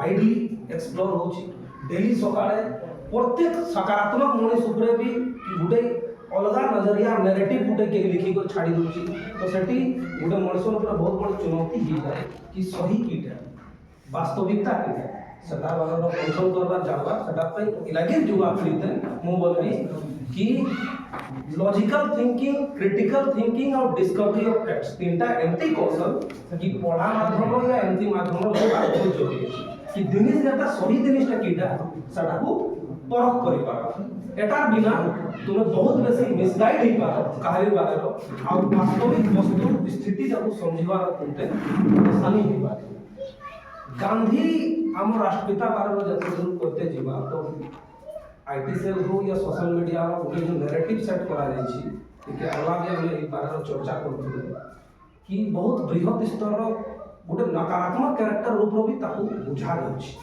Widely explore होची daily सकाळे प्रत्येक सकारात्मक मनीष उपरे भी गुटे अलगा नजरिया नैरेटिव गुटे के लिखी कर छाड़ी दूची तो सेठी गुटे मनुष्य ऊपर बहुत बड़ चुनौती ही जाए कि सही कीटा वास्तविकता कीटा सदा वाला कंट्रोल करवा जावा सदा पे इलागे युवा पीढ़ी मु बोलबी कि लॉजिकल थिंकिंग क्रिटिकल थिंकिंग और डिस्कवरी ऑफ फैक्ट्स तीनटा एमती कौशल कि पढ़ा माध्यम या एमती माध्यम रे बहुत जरूरी कि जिनिस जेटा सही जिनिसटा कीटा सदा को परख करि पार एटार बिना तुम बहुत बेसी मिसगाइड ही पार कार्य बारे रो और वास्तविक वस्तु स्थिति जाको समझिबार तुमते आसानी ही पार गांधी हम राष्ट्रपिता बारे रो जते जरूर करते जीवा तो आईटी सेल हो या सोशल मीडिया रो गोटे जो नैरेटिव सेट करा जाई छी कि अलग हम ए बारे रो चर्चा करथुले कि बहुत बृहत स्तर रो गोटे नकारात्मक कैरेक्टर रूप रो भी ताकू बुझा जाउछि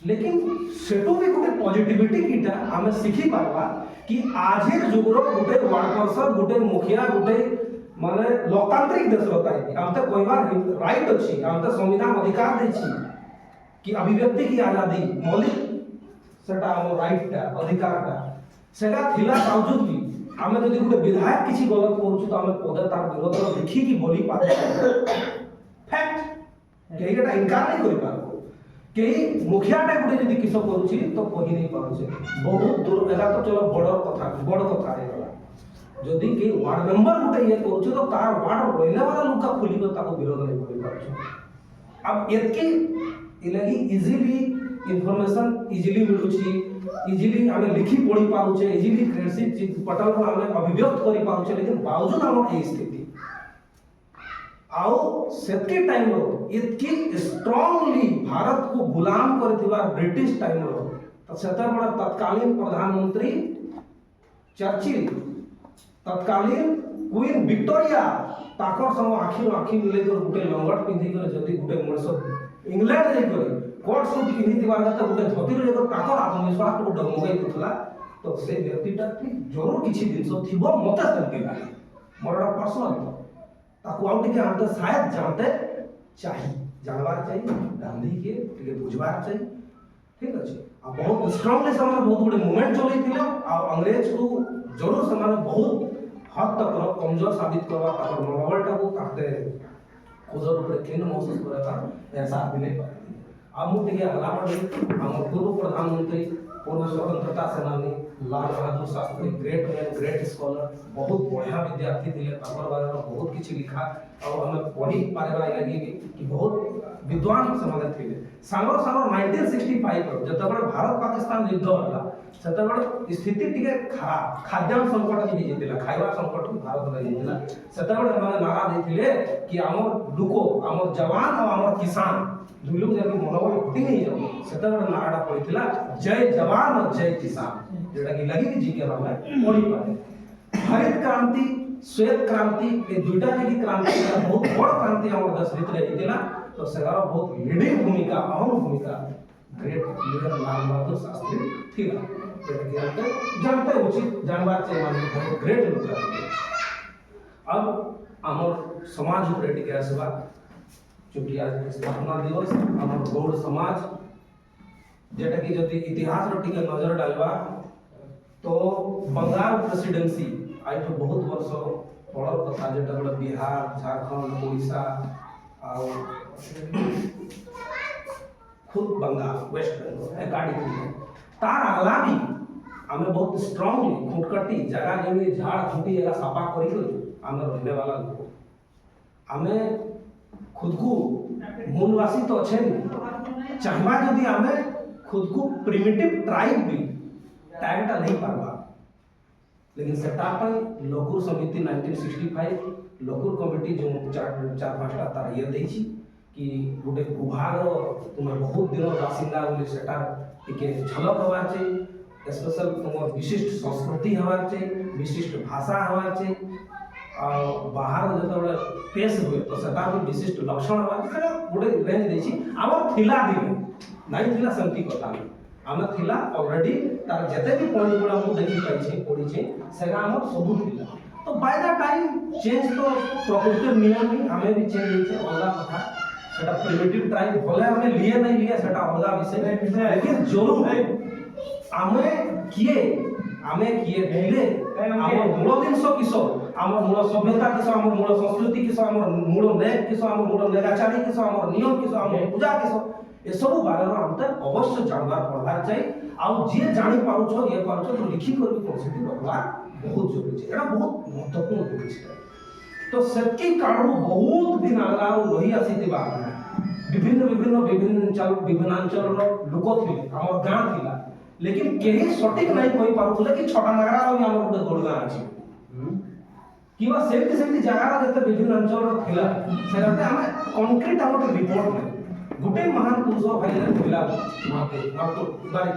लेकिन सेटो भी गोटे पॉजिटिविटी कीटा हमें सीखी पारबा कि आजर जुगरो गोटे वार्ड पर्सन गोटे मुखिया गोटे माने लोकतांत्रिक देश रहता है हम तो कहबार राइट अछि हम तो संविधान अधिकार दै छी कि अभिव्यक्ति की आजादी मौलिक सेटा हम राइटटा अधिकारटा सेटा थिला बावजूद भी हमें जदि गोटे विधायक किछि गलत करूछु तो हमें पदे तार विरोध लिखी की बोली पाते फैक्ट केइटा इनकार नहीं करि पार कई मुखियाटा गोटे जदि किस करूछि तो कहि नहीं पारुछे बहुत दूर एला तो चलो बड़ कथा है जदि के वार्ड मेंबर गोटे ये करूछ तो तार वार्ड रहने वाला लोग का खुली को ताको विरोध नहीं करि पारुछ अब एतके इलागी इजीली इंफॉर्मेशन इजीली मिलुछि इजीली हमें लिखी पढ़ी पारुछे इजीली क्रेडिट पटल पर हमें अभिव्यक्त करि पारुछे लेकिन बावजूद हम ए स्थिति आओ सेतके टाइम रो इतकी स्ट्रांगली भारत को गुलाम करथिबा ब्रिटिश टाइम रो तो सेता बड़ा तत्कालीन प्रधानमंत्री चर्चिल तत्कालीन क्वीन विक्टोरिया ताकर संग आखी मिले तो गुटे लंगट पिंधि कर जदी गुटे मनुष्य इंग्लैंड जाई करे कोट सूट पिंधि दिबा त गुटे धोती रे ताकर आत्मविश्वास को डगमगाई दिथला तो से व्यक्तिटा जरूर किछि दिन थिबो मते सेमके लागे मोरडा पर्सनल ताकू आउट के हम तो शायद जानते चाहिए जानबार चाहिए गांधी के टिके बुझबार चाहिए ठीक अछि आ बहुत स्ट्रांगली समय बहुत बड़े मूवमेंट चलै थिले आ अंग्रेज को जरूर समय बहुत हद तक कमजोर साबित करवा ताकर मनोबलटा को काटे खुदर ऊपर केन महसूस करता ऐसा भी नहीं पाए आ मु टिके हला पड़े हम पूर्व प्रधानमंत्री पूर्व स्वतंत्रता सेनानी Lal Bahadur Shastri great man great scholar बहुत बढ़िया विद्यार्थी थे तापर बारे में बहुत किछि लिखा और हमें पढ़ी पारेबा लगी कि बहुत विद्वान समाज थे सांगो 1965 जत बड़े भारत पाकिस्तान युद्ध होला सेत बड़े स्थिति टिके खराब खाद्यान्न संकट भी जेतिला खाइबा संकट भारत रे जेतिला सेत बड़े हमारे नारा देथिले कि हमर लुको हमर जवान और हमर किसान दुई लोग जब मनोबल फटी नहीं जाओ सेत बड़े नाराटा पड़िथिला जय जवान और जय किसान जेटा कि लगी कि जी के हमें पढ़ी पाए हरित क्रांति श्वेत क्रांति ये दुईटा की क्रांति बहुत बड़ क्रांति हमर देश भीतर हेतिला तो सेगार बहुत लीडिंग भूमिका अहम भूमिका ग्रेट लीडर लाल बहादुर शास्त्री थिला जेटा कि हमके जानते उचित जानबार चाहिए माने ग्रेट लोग अब हमर समाज ऊपर टिके आसबा चूंकि आज स्थापना दिवस हमर गौड़ समाज जेटा कि जति इतिहास रो टिके नजर डालबा तो बंगाल प्रेसिडेंसी आई तो बहुत वर्ष पड़ल कथा जेटा बड़ा बिहार झारखंड उड़ीसा और खुद बंगाल वेस्ट बंगाल एकाडी तार अगला भी हमें बहुत स्ट्रांगली खुटकटी जगह जमी झाड़ खूंटी एला साफा करी हमें रहने वाला लोग हमें खुद को मूलवासी तो अच्छे नहीं चाहवा यदि हमें खुद को प्रिमिटिव ट्राइब भी टाइमटा नहीं पारबा लेकिन सेटअप पर लोकुर समिति 1965 लोकुर कमिटी जो चार पांचटा तार ये देछि कि गोटे भूभाग तुम बहुत दिन बासिंदा बोली सेटा टिके झलक हवार चाहिए स्पेशल तुम विशिष्ट संस्कृति हवार चाहिए विशिष्ट भाषा हवार चाहिए और बाहर जो पेश हुए तो सेटा भी विशिष्ट लक्षण हवार गोटे रेंज देछि आम थिला दिन नहीं थिला सेमती कथा नहीं आम थिला ऑलरेडी तार जते भी पॉइंट गुड़ा मु देखि पाइ छै पढि छै सेगा हमर सबु थिला तो बाय द टाइम चेंज तो प्रकृति नियम ही हमें भी चेंज होई छै अलग कथा सेटा प्रिमिटिव ट्राइब भले हमें लिए नहीं लिए सेटा अलगा विषय लेकिन जरूर आमे किए धिले आम मूल जिनस किस आम मूल सभ्यता किस आम मूल संस्कृति किस आम मूल नेक किस आम मूल नेगाचारी किस आम नियम किस आम पूजा किस ए सब बारे में हमते अवश्य जानबार पढ़बार चाहिए आउ जे जानि पाउछो ये पाउछो तो लिखि कर भी पॉजिटिव रखवा बहुत जरूरी है एटा बहुत महत्वपूर्ण जिनिस है तो सेटकी कारणु बहुत दिन आगाउ रही आसीतिबा विभिन्न विभिन्न विभिन्नांचल लोक थिले हमर गां थिला लेकिन केही सटीक नहीं कहि पारुले कि छोटा नगरा भी हमर गुटे गोड़गा अछि किबा सेमती जगह जते विभिन्न अंचल थिला सेराते हमें कंक्रीट हमर रिपोर्ट नै गुटे महान पुरुष भाई थिला माते डॉक्टर बारी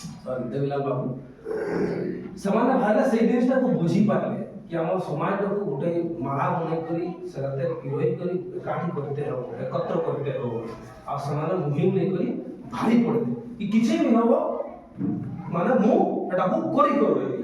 सॉरी देविलाल बाबू समाने भाले से जिनिसटा को बुझी पाले कि हमर समाज को गुटे माला बने करी सेराते हिरोइन करी काठी करते हो एकत्र करते हो आ समाने मुहिम ले करी भारी पड़ते कि किछि भी हबो माने मु एटा को करी करबे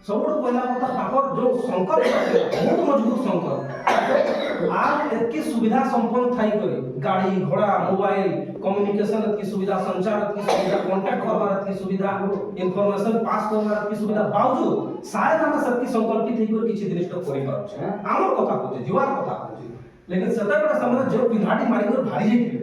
सबुठ पहला कथा ताकर जो संकल्प बहुत मजबूत संकल्प आज एतकी सुविधा संपन्न थाई करे गाड़ी घोड़ा मोबाइल कम्युनिकेशन की सुविधा संचार की सुविधा कांटेक्ट करवार की सुविधा इंफॉर्मेशन पास करवार की सुविधा बावजूद शायद हम सबकी संकल्पित थई कर किछि जिनिस तो करि पारछ हमर कथा कहै जीवार कथा कहै लेकिन सदा बड़ा समय जो पिनाटी मारी कर भारी जेथि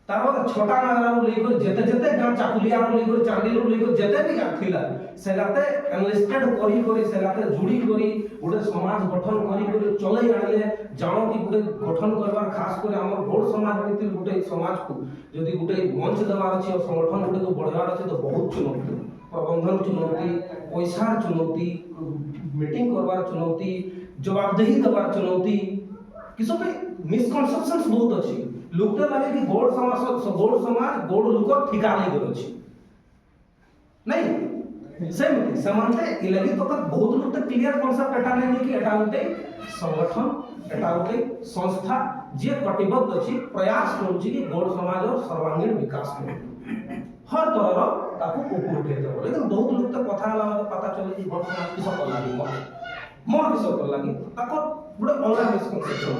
तार छोटा नगरा लेकर जेते जेते गां चाकुलिया लेकर चांदीरू लेकर जेते भी थिला सेगाते एनलिस्टेड करी करी सेगाते जुड़ी करी गुटे समाज गठन करी करी चलै आले जानो कि गुटे गठन करबार खास कर हमर गोड समाज नीति गुटे समाज को यदि गुटे मंच देवार अछि और संगठन गुटे को बढ़ावार अछि तो बहुत चुनौती प्रबंधन चुनौती पैसार चुनौती मीटिंग करबार चुनौती जवाबदेही देबार चुनौती किसो पे मिसकंसेप्शंस बहुत अछि लोकते लागे कि गोड समाज गोड लोक ठिका नहीं कर अछि नहीं सेमती समानते इलगी तो बहुत लोग तो क्लियर कांसेप्ट एटा नहीं कि एटा होते संगठन एटा होते संस्था जे कटिबद्ध अछि प्रयास करूछि कि गोड समाज और सर्वांगीण विकास करे हर तरह ताकू ऊपर उठे देबो लेकिन बहुत लोग तो कथा ला पता चले कि गोड समाज किस कर लागी मोर किस कर लागी ताको बड़े अलग मिसकंसेप्शन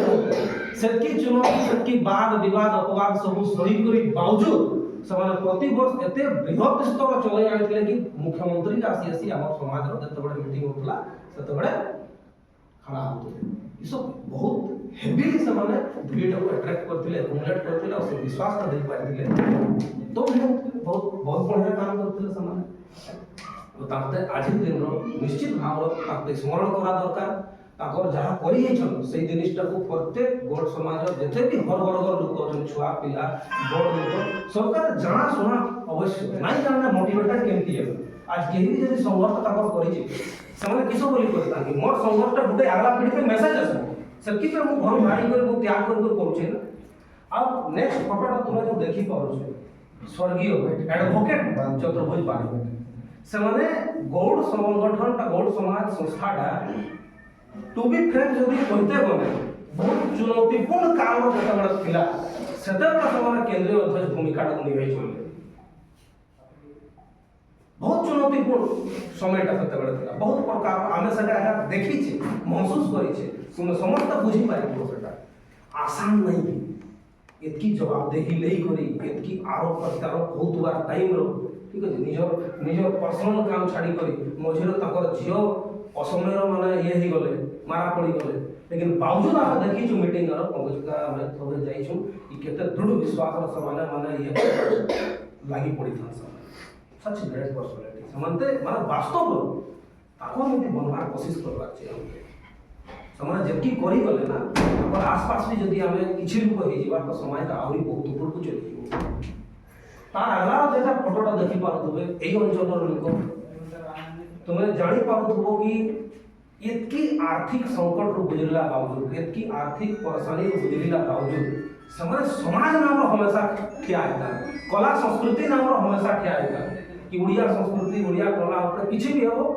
होछि सेटकी चुनौती सेटकी वाद विवाद अपवाद सब सही करी बावजूद समान प्रति वर्ष एते बृहत स्तर चलै आनिथिले कि मुख्यमंत्री आसी हमर समाज रो जते बड़े मीटिंग होतला सेते बड़े खड़ा होते ई सब बहुत हेवीली समान भीड़ को अट्रैक्ट करथिले एक्युमुलेट करथिले और से विश्वास दे पाइथिले तो बहुत बढ़िया काम करथिले समान तो ताते आज दिन रो निश्चित भाव ताते स्मरण करा दरकार ताकर जहाँ करी से जिनिसटा को प्रत्येक गोड समाज जते भी हर वर्ग लोक अछन छुआ पिला बड़ लोक सरकार जाना सुना अवश्य नहीं जानना मोटिवेटेड केमती है आज केही भी यदि संघर्ष ताकर करी से किसो बोली करता कि मोर संघर्षटा गुटे अगला पीढ़ी पे मैसेज आसे सबकी पे मु घर भारी कर मु त्याग कर करूछे ना अब नेक्स्ट फोटोटा तुमे जो देखि पारुछे स्वर्गीय एडवोकेट चतुर्भुज पानी से माने गौड़ संगठन गौड़ समाज संस्थाटा टू बी फ्रेंक जदि कहते गले बहुत चुनौतीपूर्ण काम जतबड़ा थिला सेतबड़ा समय केंद्रीय अध्यक्ष भूमिका निभाई चले बहुत चुनौतीपूर्ण समयटा सेतबड़ा थिला बहुत प्रकार आमे सेटा देखि छी महसूस करि छी समस्त बुझी पारि सेटा आसान नहीं एतकी जवाबदेही लेई करी एतकी आरोप प्रत्यारोप बहुत बार टाइम रो ठीक है निजर पर्सनल काम छाड़ी करी मझिरे ताकर झियो असमय माने ये ही गले मारा पड़ी गले लेकिन बावजूद आप देखी जो मीटिंग रो पंकज का हमरे थोड़े जाई छु कि केते दृढ़ विश्वास रो समाने माने ये लागी पड़ी था सच ग्रेट पर्सनालिटी समनते माने वास्तव रो ताको नीति बनवार कोशिश करबा चाहिए समाज जबकि करी गले ना और आसपास भी जदि हमें किछि लोक हे जीवा तो समाज का आउरी बहुत ऊपर को चली जीवो तार अगला जेटा फोटोटा देखि पारुथबे एई अंचलर लोक तुमे जानी पारुथबो कि इतकी आर्थिक संकट रो गुजरला बावजूद इतकी आर्थिक परेशानी रो गुजरला बावजूद समाज नाम हमेशा ठिया आइता कला संस्कृति नाम हमेशा ठिया आइता कि उड़िया संस्कृति उड़िया कला ऊपर किछि भी हो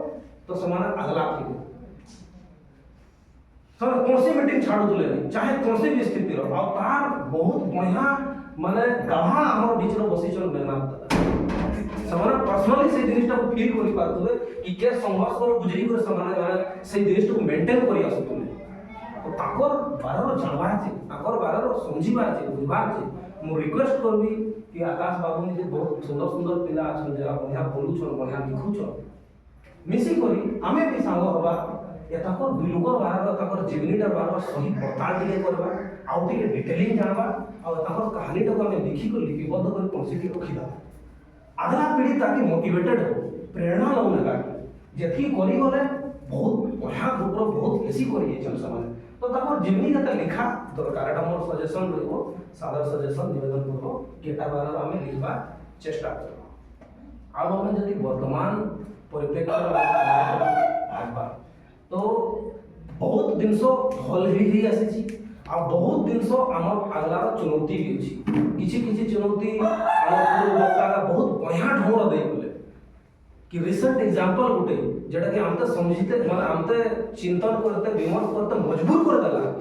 तो समान अगला थी सर कौन सी मीटिंग छाड़ू तुले चाहे कौन सी भी स्थिति रो और तार बहुत बढ़िया माने गधा हमर बीच रो बसी चल मेघनाथ समान पर्सनली से जिनिसटा को फील करि पारतबे कि के संघर्ष को गुजरी कर समान से जिनिसटा को मेंटेन करि आसुतले ताकर बारर जानबार अच्छे ताकर बारर समझिबार अच्छे बुझबार अच्छे मु रिक्वेस्ट करबी कि आकाश बाबू जे बहुत सुंदर सुंदर पिला अछन जे बढ़िया बोलुछन बढ़िया लिखुछन मिसी करी आमे भी सांग हबा या ताकर दुलुकर बारर ताकर जीवनीटा बारर सही पड़ताल टिके करबा आउ टिके डिटेलिंग जानबा और ताकर कहानीटा को आमे लिखि कर लिपिबद्ध कर कोनसी रखिबा अगला पीढ़ी ताकि मोटिवेटेड हो प्रेरणा लौ लगा जेथि करी गले बहुत बढ़िया ग्रुप बहुत बेसी करी छन समाने तो ताकर जीवनी जते लिखा दरकार एटा मोर सजेशन रहबो सादर सजेशन निवेदन करबो केटा बारे आमे लिखबा चेष्टा करबो अब हम जति वर्तमान परिप्रेक्ष्य आबा तो बहुत दिन सो भल ही आसी आ बहुत दिन सो हमर अगलार चुनौती भी अछि किछि चुनौती हमर वक्ता का बहुत बढ़िया ढंग दे बोले कि रिसेंट एग्जांपल गुटे जेटा कि हमते समझिते माने हमते चिंतन करते विमर्श करते मजबूर कर देला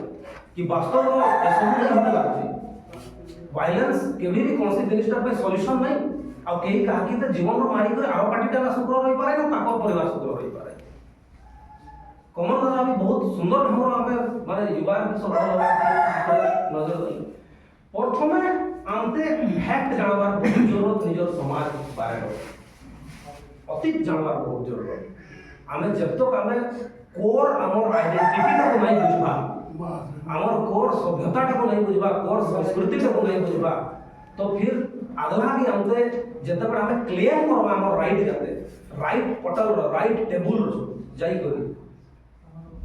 कि वास्तव में ऐसा नहीं होने लागछि वायलेंस केबी भी कोनसी जिनिसटा पे सॉल्यूशन नहीं आ केही कहा कि जीवन रो मारी करे आरो पार्टीटा सुग्र रही पारे ना ताको परिवार सुग्र रही पारे कमल दादा भी बहुत सुंदर ढंग हमें माने युवा के सब नजर दे प्रथमे आमते फैक्ट जानबार बहुत जरूरत निजर समाज बारे अतीत जानबार बहुत जरूरत आमे जब तक आमे कोर हमर आइडेंटिटी को नहीं बुझबा हमर कोर सभ्यता को नहीं बुझबा कोर संस्कृति को नहीं बुझबा तो फिर अगला भी हमते जते बड़ा हमें क्लेम करबा हमर राइट जाते राइट पटल राइट टेबल जाई करी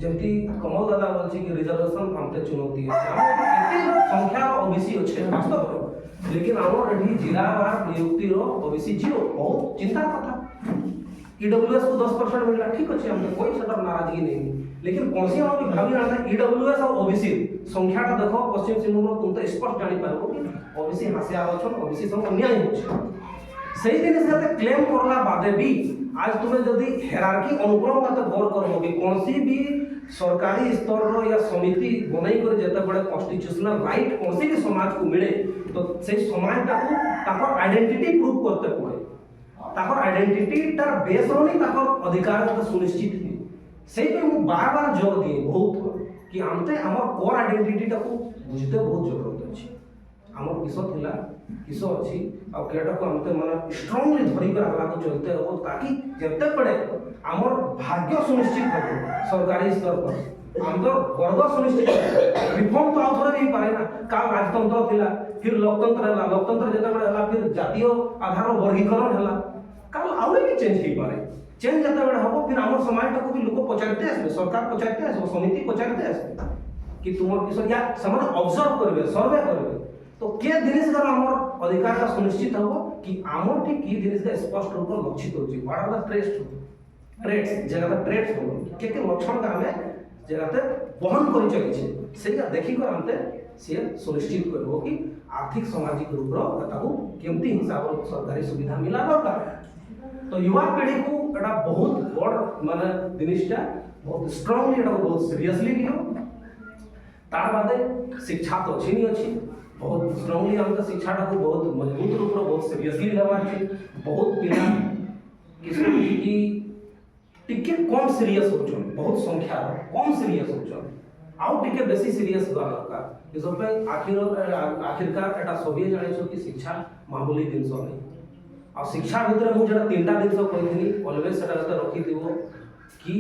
जबकि कमल दादा बोलछी कि रिजर्वेशन हमते चुनौती है एते संख्या ओबीसी अच्छे वास्तव लेकिन हमर एठी जिला वार नियुक्ति रो ओबीसी जीरो बहुत चिंता कथा ईडब्ल्यूएस को 10% मिलला ठीक अछि हमते कोई सदर नाराजगी नहीं लेकिन कोनसी हम भी भाबी रहता ईडब्ल्यूएस और ओबीसी संख्याटा देखो पश्चिम सिंहपुर तुम तो स्पष्ट जानि पारबो कि ओबीसी हासिया अछन ओबीसी सब अन्याय होछ सही दिन से क्लेम करला बादे भी आज तुम्हें जदि हायरार्की अनुक्रम मत गौर करबो कि कोनसी भी सरकारी स्तर रो या समिति बनाई कर जते बड़े कॉन्स्टिट्यूशनल राइट कोनसी भी समाज को मिले तो से समाजटा को ताकर आइडेंटिटी प्रूव करते पड़े ताकर आइडेंटिटी तार बेस रो नहीं ताकर अधिकार को सुनिश्चित ही सेही पे मु बार बार जोर दिए बहुत कि हमते हमर कोर आइडेंटिटी टा को बुझते बहुत जरूरत अछि हमर किसो थिला किसो अछि आ केटा को हमते माने स्ट्रांगली धरि कर आगला को चलते हो ताकि जते पड़े हमर भाग्य सुनिश्चित हो सरकारी स्तर पर हम तो वर्ग सुनिश्चित रिफॉर्म तो आउथरे नहीं पारे ना काल राजतंत्र थिला फिर लोकतंत्र जते बड़े हला फिर जातीय आधार वर्गीकरण हला काल आउरे भी चेंज ही पारे चेंज जते बड़े हबो फिर हमर समाज को भी लोग पचारते आसे सरकार पचारते आसे समिति पचारते आसे कि तुमर किसो या समान ऑब्जर्व करबे सर्वे करबे तो के जिनिस का हमर अधिकार का सुनिश्चित हबो कि हमर ठीक की जिनिस का स्पष्ट रूप से लक्षित होची व्हाट आर द ट्रेड्स जगह ट्रेड्स हो के लक्षण का हमें जगह बहन करि चली छे सेटा देखि कर हमते से सुनिश्चित करबो कि आर्थिक सामाजिक रूप रो ताकू केमती हिसाब रो सरकारी सुविधा मिला दरकार तो युवा पीढ़ी को एटा बहुत बड़ माने जिनिसटा बहुत स्ट्रांगली एटा बहुत सीरियसली लियो तार बादे शिक्षा तो अछि नहीं अछि बहुत स्ट्रांगली हमका शिक्षाटा को बहुत मजबूत रूप रो बहुत सीरियसली लेबार छै बहुत पिला किसी की टिके कम सीरियस होचन बहुत संख्या कम सीरियस होचन आउ टिके बेसी सीरियस होगा दरकार इस पे आखिरकार एटा सभी जानै छो कि शिक्षा मामूली दिन सो नहीं आ शिक्षा भीतर मु जेटा तीनटा दिन सो कहथिनी ऑलवेज सेटा रखी दिबो कि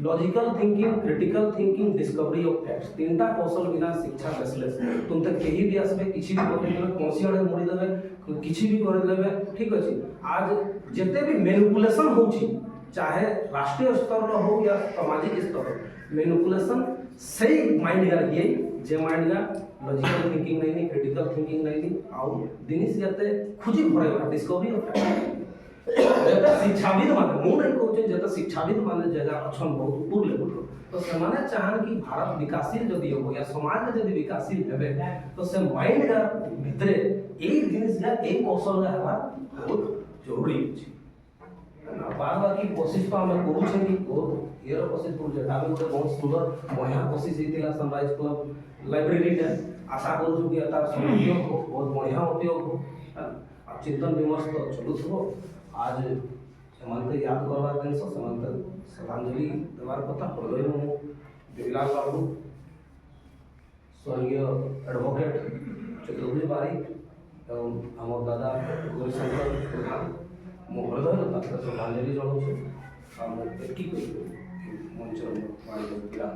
logical thinking critical thinking discovery of facts तीनटा कौशल बिना शिक्षा बेसलेस तुम तक केही भी आसबे किछि भी कर देबे कोसी अडे मुड़ी देबे किछि भी कर देबे ठीक अछि आज जते भी मैनिपुलेशन होछि चाहे राष्ट्रीय स्तर रो हो या सामाजिक स्तर मैनिपुलेशन सही माइंड यार ये जे माइंड या लॉजिकल थिंकिंग नहीं क्रिटिकल थिंकिंग नहीं आउ दिनिस जते खुजी भरेबा डिस्कवरी ऑफ फैक्ट्स जते शिक्षाविद माने मु नहीं कहूचे जते शिक्षाविद माने जगह अछन बहुत ऊपर लेवल तो सेमाने चाहन कि भारत विकासशील जदि हो या समाज जदि विकासशील हेबे तो से माइंड का भितरे एक जिनिस का एक कौशल हवा बहुत जरूरी अछि बार की कोशिश तो हम करू छै कि बहुत एरो कोशिश करू छै आबे गोटे बहुत सुंदर बढ़िया कोशिश हेतिला सनराइज क्लब लाइब्रेरी टा आशा करू कि तार सहयोग हो बहुत बढ़िया उपयोग हो चिंतन विमर्श तो चलुथबो आज समानते याद करवार दिन समानते श्रद्धांजलि देवार कथा पहिले मु देविलाल बाबू स्वर्गीय एडवोकेट चतुर्भुज बारिक एवं आम दादा गौरीशंकर प्रधान मो हृदय पात्र श्रद्धांजलि जनाऊँ एति मंचर विराम।